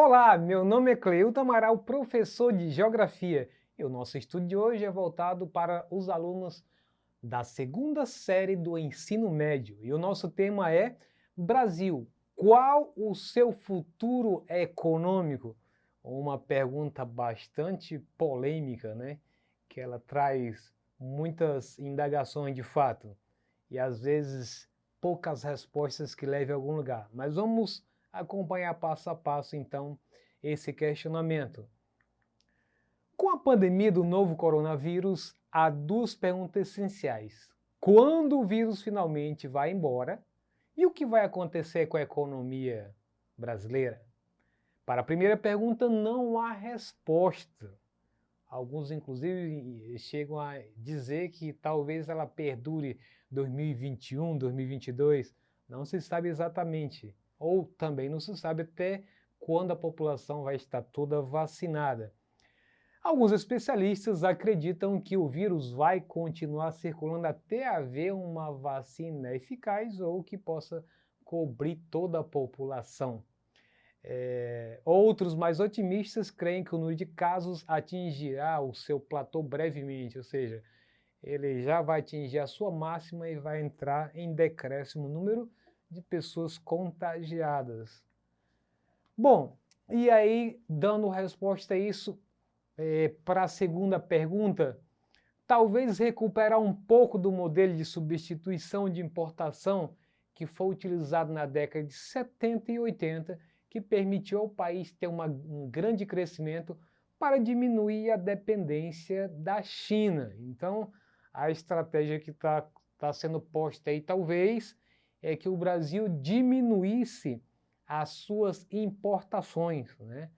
Olá, meu nome é Cleuto Amaral, professor de Geografia, e o nosso estudo de hoje é voltado para os alunos da segunda série do ensino médio. E o nosso tema é Brasil, qual o seu futuro econômico? Uma pergunta bastante polêmica, né? Que ela traz muitas indagações de fato e às vezes poucas respostas que levem a algum lugar. Mas vamos acompanhar passo a passo então esse questionamento. Com a pandemia do novo coronavírus, há duas perguntas essenciais. Quando o vírus finalmente vai embora? E o que vai acontecer com a economia brasileira? Para a primeira pergunta, não há resposta. Alguns, inclusive, chegam a dizer que talvez ela perdure 2021, 2022. Não se sabe exatamente. Ou também não se sabe até quando a população vai estar toda vacinada. Alguns especialistas acreditam que o vírus vai continuar circulando até haver uma vacina eficaz ou que possa cobrir toda a população. Outros mais otimistas creem que o número de casos atingirá o seu platô brevemente, ou seja, ele já vai atingir a sua máxima e vai entrar em decréscimo número de pessoas contagiadas. Bom, e aí, dando resposta a isso, para a segunda pergunta, talvez recuperar um pouco do modelo de substituição de importação que foi utilizado na década de 70 e 80, que permitiu ao país ter um grande crescimento para diminuir a dependência da China. Então, a estratégia que está sendo posta aí, talvez, é que o Brasil diminuísse as suas importações, né,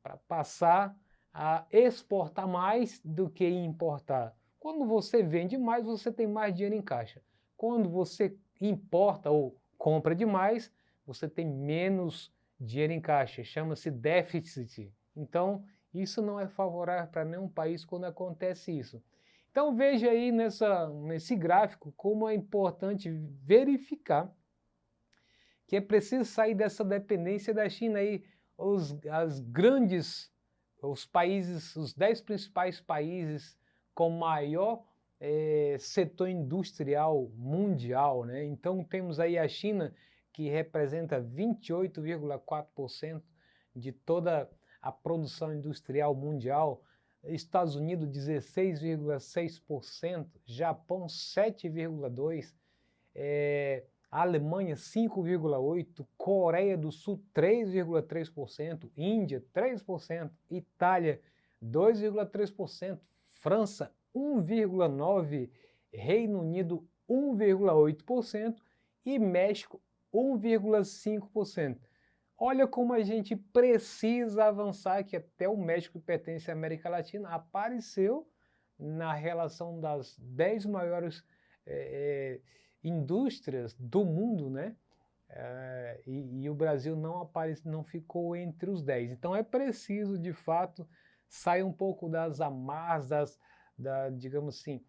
para passar a exportar mais do que importar. Quando você vende mais, você tem mais dinheiro em caixa. Quando você importa ou compra demais, você tem menos dinheiro em caixa. Chama-se déficit. Então, isso não é favorável para nenhum país quando acontece isso. Então, veja aí nesse gráfico como é importante verificar que é preciso sair dessa dependência da China. Aí, os países, os 10 principais países com maior setor industrial mundial, né? Então temos aí a China, que representa 28,4% de toda a produção industrial mundial, Estados Unidos 16,6%, Japão 7,2%, a Alemanha 5,8%, Coreia do Sul 3,3%, Índia 3%, Itália 2,3%, França 1,9%, Reino Unido 1,8% e México 1,5%. Olha como a gente precisa avançar, que até o México, que pertence à América Latina, apareceu na relação das 10 maiores indústrias do mundo, né? E o Brasil não ficou entre os 10. Então é preciso, de fato, sair um pouco das amarras, digamos assim,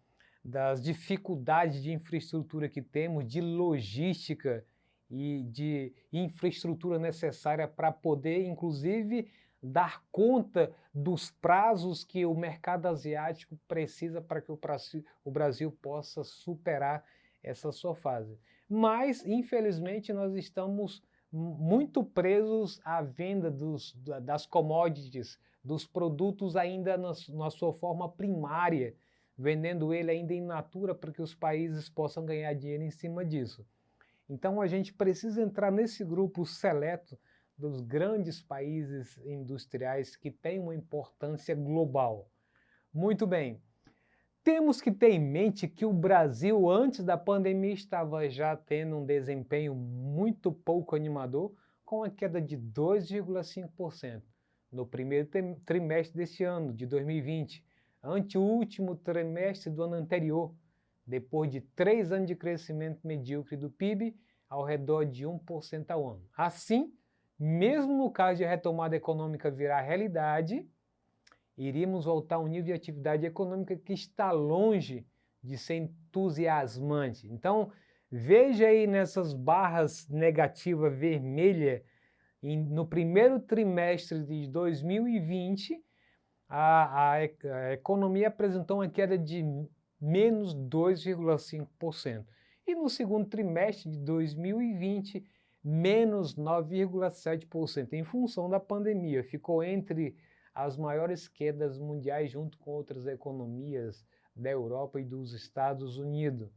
das dificuldades de infraestrutura que temos, de logística e de infraestrutura necessária para poder, inclusive, dar conta dos prazos que o mercado asiático precisa para que o Brasil possa superar essa sua fase. Mas, infelizmente, nós estamos muito presos à venda das commodities, dos produtos ainda na sua forma primária, vendendo ele ainda in natura para que os países possam ganhar dinheiro em cima disso. Então a gente precisa entrar nesse grupo seleto dos grandes países industriais que têm uma importância global. Muito bem. Temos que ter em mente que o Brasil, antes da pandemia, estava já tendo um desempenho muito pouco animador, com a queda de 2,5% no primeiro trimestre deste ano, de 2020, ante o último trimestre do ano anterior, depois de 3 anos de crescimento medíocre do PIB, ao redor de 1% ao ano. Assim, mesmo no caso de a retomada econômica virar realidade, iríamos voltar a um nível de atividade econômica que está longe de ser entusiasmante. Então, veja aí nessas barras negativas vermelhas no primeiro trimestre de 2020, a economia apresentou uma queda de menos 2,5%. E no segundo trimestre de 2020, menos 9,7%, em função da pandemia. Ficou entre as maiores quedas mundiais, junto com outras economias da Europa e dos Estados Unidos.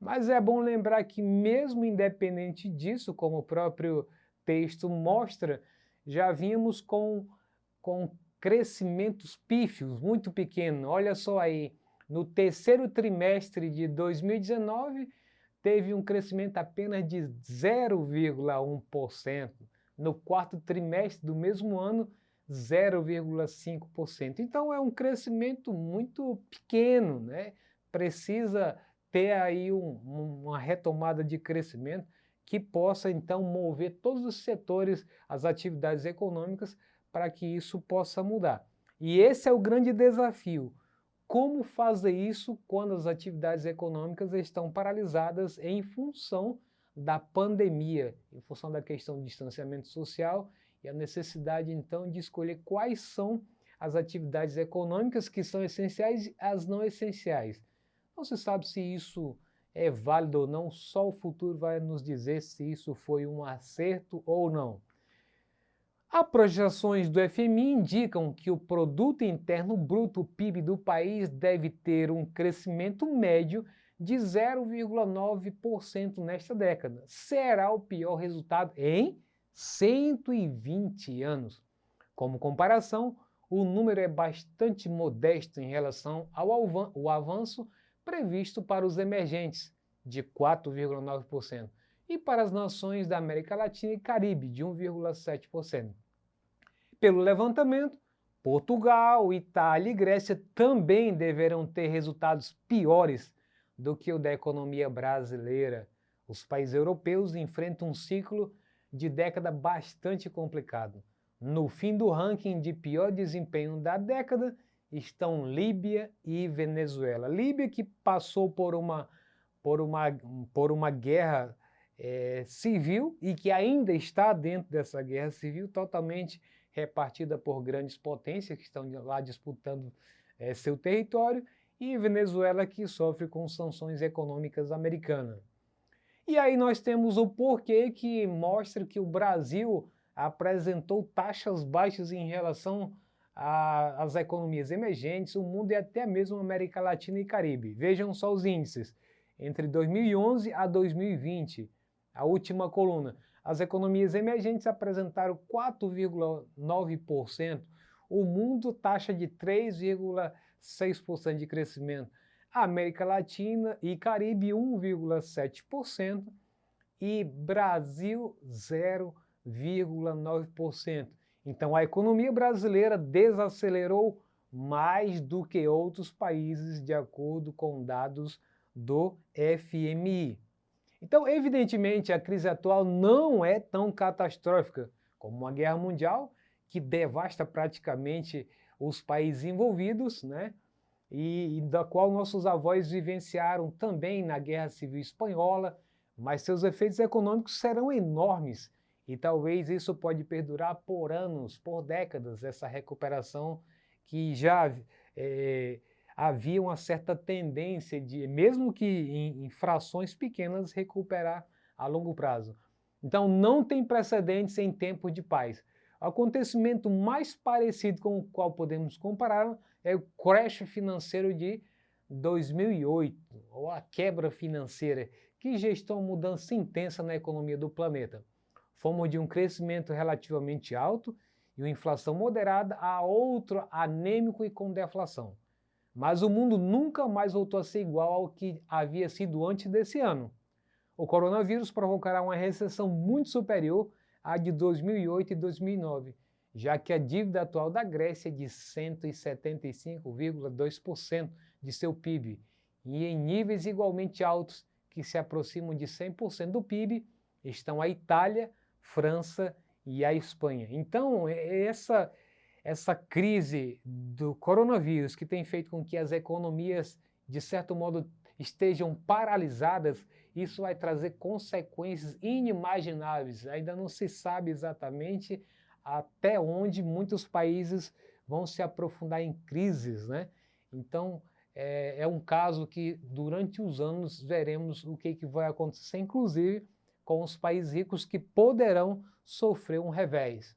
Mas é bom lembrar que, mesmo independente disso, como o próprio texto mostra, já vimos com crescimentos pífios, muito pequenos. Olha só aí, no terceiro trimestre de 2019, teve um crescimento apenas de 0,1%. No quarto trimestre do mesmo ano, 0,5%. Então é um crescimento muito pequeno, né? Precisa ter aí uma retomada de crescimento que possa então mover todos os setores, as atividades econômicas, para que isso possa mudar. E esse é o grande desafio. Como fazer isso quando as atividades econômicas estão paralisadas em função da pandemia, em função da questão do distanciamento social e a necessidade, então, de escolher quais são as atividades econômicas que são essenciais e as não essenciais. Não se sabe se isso é válido ou não, só o futuro vai nos dizer se isso foi um acerto ou não. As projeções do FMI indicam que o Produto Interno Bruto, o PIB do país, deve ter um crescimento médio de 0,9% nesta década. Será o pior resultado em 120 anos. Como comparação, o número é bastante modesto em relação ao avanço previsto para os emergentes, de 4,9%. E para as nações da América Latina e Caribe, de 1,7%. Pelo levantamento, Portugal, Itália e Grécia também deverão ter resultados piores do que o da economia brasileira. Os países europeus enfrentam um ciclo de década bastante complicado. No fim do ranking de pior desempenho da década estão Líbia e Venezuela. Líbia, que passou por uma guerra civil e que ainda está dentro dessa guerra civil, totalmente repartida por grandes potências que estão lá disputando seu território, e Venezuela, que sofre com sanções econômicas americanas. E aí nós temos o porquê que mostra que o Brasil apresentou taxas baixas em relação às economias emergentes, o mundo e até mesmo a América Latina e Caribe. Vejam só os índices. Entre 2011 a 2020, a última coluna, as economias emergentes apresentaram 4,9%, o mundo taxa de 3,6% de crescimento, a América Latina e Caribe 1,7% e Brasil 0,9%. Então a economia brasileira desacelerou mais do que outros países, de acordo com dados do FMI. Então, evidentemente, a crise atual não é tão catastrófica como uma guerra mundial, que devasta praticamente os países envolvidos, né? E da qual nossos avós vivenciaram também na Guerra Civil Espanhola, mas seus efeitos econômicos serão enormes e talvez isso pode perdurar por anos, por décadas, essa recuperação que já havia uma certa tendência de, mesmo que em frações pequenas, recuperar a longo prazo. Então não tem precedentes em tempos de paz. O acontecimento mais parecido com o qual podemos comparar é o crash financeiro de 2008, ou a quebra financeira, que gestou uma mudança intensa na economia do planeta. Fomos de um crescimento relativamente alto e uma inflação moderada a outro anêmico e com deflação. Mas o mundo nunca mais voltou a ser igual ao que havia sido antes desse ano. O coronavírus provocará uma recessão muito superior à de 2008 e 2009, já que a dívida atual da Grécia é de 175,2% de seu PIB, e em níveis igualmente altos, que se aproximam de 100% do PIB, estão a Itália, França e a Espanha. Então, essa crise do coronavírus, que tem feito com que as economias, de certo modo, estejam paralisadas, isso vai trazer consequências inimagináveis. Ainda não se sabe exatamente até onde muitos países vão se aprofundar em crises, né? Então, é um caso que durante os anos veremos o que vai acontecer, inclusive com os países ricos que poderão sofrer um revés.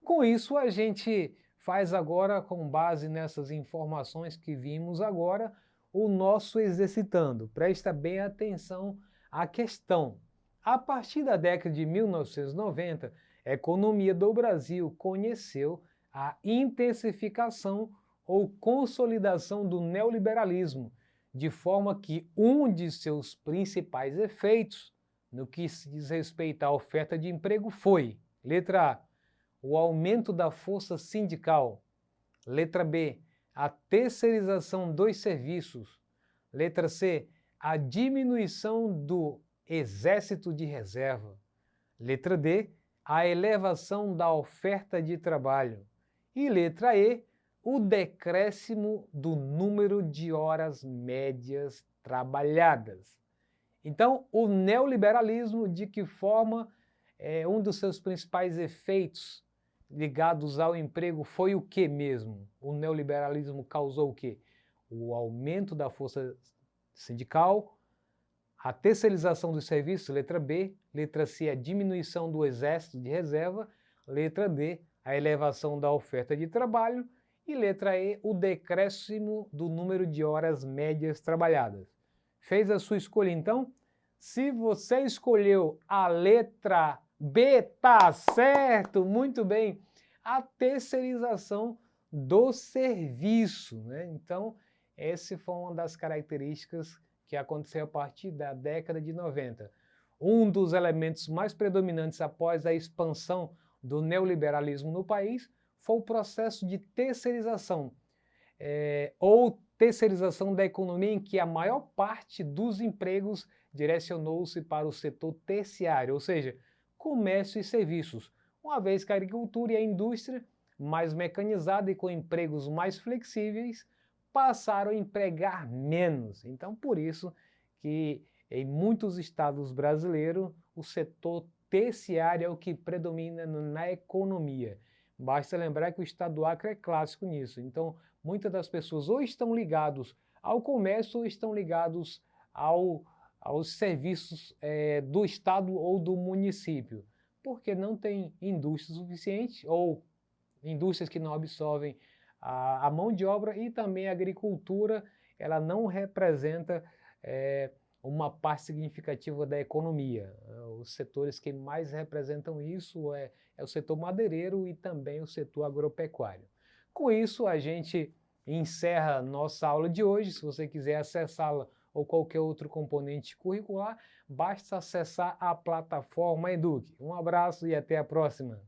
Com isso, a gente faz agora, com base nessas informações que vimos agora, o nosso exercitando. Presta bem atenção à questão. A partir da década de 1990, a economia do Brasil conheceu a intensificação ou consolidação do neoliberalismo, de forma que um de seus principais efeitos, no que se diz respeito à oferta de emprego, foi, letra A, o aumento da força sindical, letra B, a terceirização dos serviços, letra C, a diminuição do exército de reserva, letra D, a elevação da oferta de trabalho e letra E, o decréscimo do número de horas médias trabalhadas. Então, o neoliberalismo, de que forma um dos seus principais efeitos ligados ao emprego foi o que mesmo? O neoliberalismo causou o quê? O aumento da força sindical, a terceirização dos serviços, letra B, letra C, a diminuição do exército de reserva, letra D, a elevação da oferta de trabalho e letra E, o decréscimo do número de horas médias trabalhadas. Fez a sua escolha então? Se você escolheu a letra B, tá certo, muito bem. A terceirização do serviço, né? Então, essa foi uma das características que aconteceu a partir da década de 90. Um dos elementos mais predominantes após a expansão do neoliberalismo no país foi o processo de terceirização, ou terceirização da economia, em que a maior parte dos empregos direcionou-se para o setor terciário, ou seja, comércio e serviços, uma vez que a agricultura e a indústria, mais mecanizada e com empregos mais flexíveis, passaram a empregar menos. Então, por isso que em muitos estados brasileiros o setor terciário é o que predomina na economia. Basta lembrar que o estado do Acre é clássico nisso. Então, muitas das pessoas ou estão ligados ao comércio ou estão ligados aos serviços do estado ou do município, porque não tem indústria suficiente ou indústrias que não absorvem a mão de obra, e também a agricultura, ela não representa uma parte significativa da economia. Os setores que mais representam isso é o setor madeireiro e também o setor agropecuário. Com isso, a gente encerra nossa aula de hoje. Se você quiser acessá-la ou qualquer outro componente curricular, basta acessar a plataforma Eduque. Um abraço e até a próxima!